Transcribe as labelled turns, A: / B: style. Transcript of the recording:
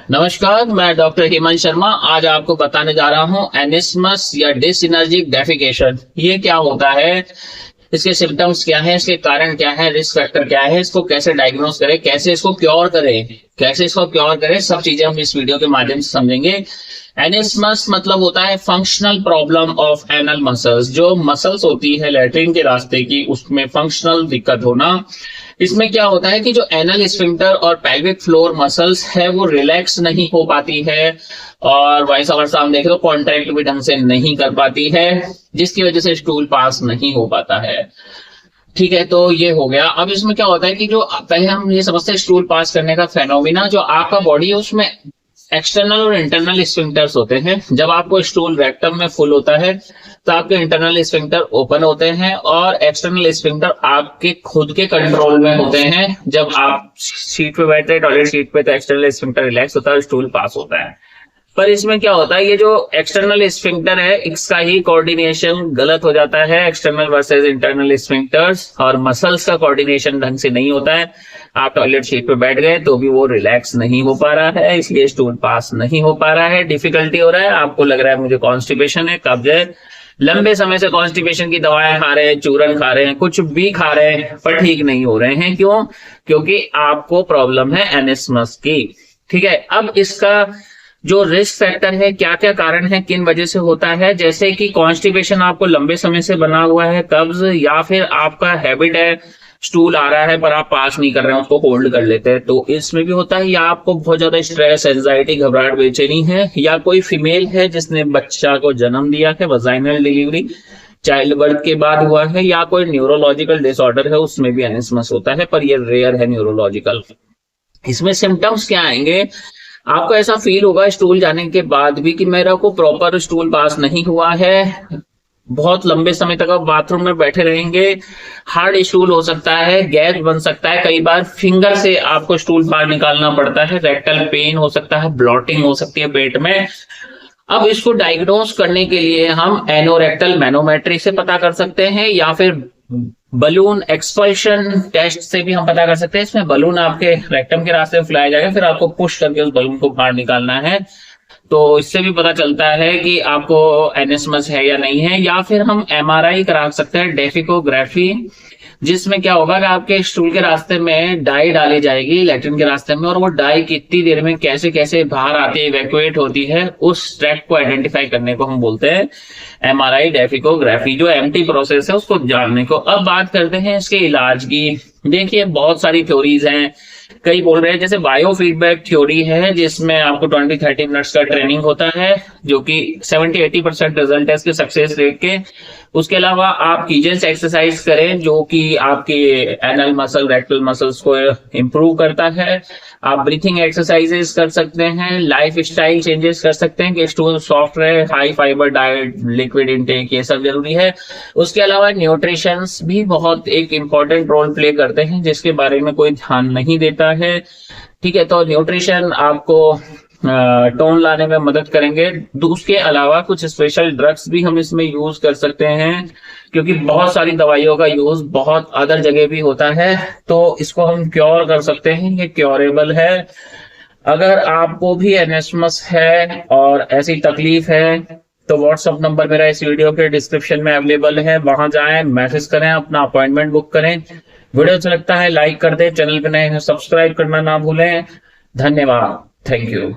A: नमस्कार, मैं डॉक्टर हेमंत शर्मा। आज आपको बताने जा रहा हूँ एनिस्मस या डिसिनर्जिक डेफिकेशन। ये क्या होता है, इसके सिम्टम्स क्या है, इसके कारण क्या है, रिस्क फैक्टर क्या है, इसको कैसे डायग्नोस करें, कैसे इसको क्योर करें, सब चीजें हम इस वीडियो के माध्यम से समझेंगे। एनिस्मस मतलब होता है functional problem of anal muscles. जो मसल्स होती है लैट्रिन के रास्ते की, उसमें फंक्शनल दिक्कत होना। इसमें क्या होता है कि जो एनल स्फिंक्टर और पेल्विक फ्लोर मसल्स है वो रिलैक्स नहीं हो पाती है, और वाइस वर्सा हम देखें तो कॉन्ट्रैक्ट भी ढंग से नहीं कर पाती है, जिसकी वजह से स्टूल पास नहीं हो पाता है। ठीक है, तो ये हो गया। अब इसमें क्या होता है कि जो पहले हम ये समझते हैं स्टूल पास करने का फेनोमिना, जो आपका बॉडी है उसमें एक्सटर्नल और इंटरनल स्फिंक्टर्स होते हैं। जब आपको स्टूल रेक्टम में फुल होता है तो आपके इंटरनल स्फिंक्टर ओपन होते हैं और एक्सटर्नल स्फिंक्टर आपके खुद के कंट्रोल में होते हैं। जब आप सीट पे बैठते हैं, टॉयलेट सीट पे, तो एक्सटर्नल स्फिंक्टर रिलैक्स होता है और स्टूल पास होता है। पर इसमें क्या होता है, ये जो एक्सटर्नल स्फिंक्टर है इसका ही कोऑर्डिनेशन गलत हो जाता है, एक्सटर्नल वर्सेस इंटरनल स्फिंक्टर्स, और मसल्स का कोऑर्डिनेशन ढंग से नहीं होता है। आप टॉयलेट सीट पे बैठ गए तो भी वो रिलैक्स नहीं हो पा रहा है, इसलिए स्टूल पास नहीं हो पा रहा है, डिफिकल्टी हो रहा है। आपको लग रहा है मुझे कॉन्स्टिपेशन है, कब्ज है, लंबे समय से कॉन्स्टिपेशन की दवाएं खा रहे हैं, चूरन खा रहे हैं, कुछ भी खा रहे हैं, पर ठीक नहीं हो रहे हैं। क्यों? क्योंकि आपको प्रॉब्लम है एनिस्मस की। ठीक है, अब इसका जो रिस्क फैक्टर है, क्या क्या कारण है, किन वजह से होता है, जैसे कि कॉन्स्टिपेशन आपको लंबे समय से बना हुआ है, कब्ज, या फिर आपका हैबिट है स्टूल आ रहा है पर आप पास नहीं कर रहे हैं, उसको होल्ड कर लेते हैं, तो इसमें भी होता है। या आपको बहुत ज्यादा स्ट्रेस, एंजाइटी, घबराहट, बेचैनी है, या कोई फीमेल है जिसने बच्चा को जन्म दिया है, वजाइनल डिलीवरी चाइल्ड बर्थ के बाद हुआ है, या कोई न्यूरोलॉजिकल डिसऑर्डर है, उसमें भी एनिस्मस होता है, पर ये रेयर है न्यूरोलॉजिकल। इसमें सिम्टम्स क्या आएंगे, आपको ऐसा फील होगा स्टूल जाने के बाद भी कि मेरा को प्रॉपर स्टूल पास नहीं हुआ है, बहुत लंबे समय तक आप बाथरूम में बैठे रहेंगे, हार्ड स्टूल हो सकता है, गैस बन सकता है, कई बार फिंगर से आपको स्टूल बाहर निकालना पड़ता है, रेक्टल पेन हो सकता है, ब्लॉटिंग हो सकती है पेट में। अब इसको डायग्नोस करने के लिए हम एनोरेक्टल मैनोमेट्री से पता कर सकते हैं, या फिर बलून एक्सपल्शन टेस्ट से भी हम पता कर सकते हैं। इसमें बलून आपके रेक्टम के रास्ते फुलाया जाएगा, फिर आपको पुश करके उस बलून को बाहर निकालना है, तो इससे भी पता चलता है कि आपको एनिस्मस है या नहीं है। या फिर हम एमआरआई करा सकते हैं, डेफिकोग्राफी, जिसमें क्या होगा कि आपके स्टूल के रास्ते में डाई डाली जाएगी लैट्रिन के रास्ते में, और वो डाई कितनी देर में कैसे कैसे बाहर आती है, इवैक्यूएट होती है, उस ट्रैक को आइडेंटिफाई करने को हम बोलते हैं एमआरआई डेफिकोग्राफी, जो एमटी प्रोसेस है उसको जानने को। अब बात करते हैं इसके इलाज की। देखिए, बहुत सारी थ्योरीज हैं, कई बोल रहे हैं, जैसे बायो फीडबैक थ्योरी है, जिसमें आपको 20-30 मिनट्स का ट्रेनिंग होता है, जो कि 70-80% रिजल्ट है इसके सक्सेस रेट के। उसके अलावा आप कीजेंस एक्सरसाइज करें, जो कि आपके एनल मसल, रेक्टल मसल्स को इंप्रूव करता है। आप ब्रीथिंग एक्सरसाइजेस कर सकते हैं, लाइफ स्टाइल चेंजेस कर सकते हैं कि स्टूल सॉफ्ट रहे, high fibre diet, liquid intake, ये सब जरूरी है। उसके अलावा न्यूट्रिशंस भी बहुत एक इंपॉर्टेंट रोल प्ले करते हैं, जिसके बारे में कोई ध्यान नहीं देता है। ठीक है, तो न्यूट्रिशन आपको टोन लाने में मदद करेंगे। उसके अलावा कुछ स्पेशल ड्रग्स भी हम इसमें यूज कर सकते हैं, क्योंकि बहुत सारी दवाइयों का यूज बहुत अदर जगह भी होता है, तो इसको हम क्योर कर सकते हैं, ये क्योरेबल है। अगर आपको भी एनिस्मस है और ऐसी तकलीफ है तो व्हाट्सएप नंबर मेरा इस वीडियो के डिस्क्रिप्शन में अवेलेबल है, वहां जाएं, मैसेज करें, अपना अपॉइंटमेंट बुक करें। वीडियो अच्छा लगता है लाइक कर दें, चैनल पे नए हैं सब्सक्राइब करना ना भूलें। धन्यवाद, थैंक यू।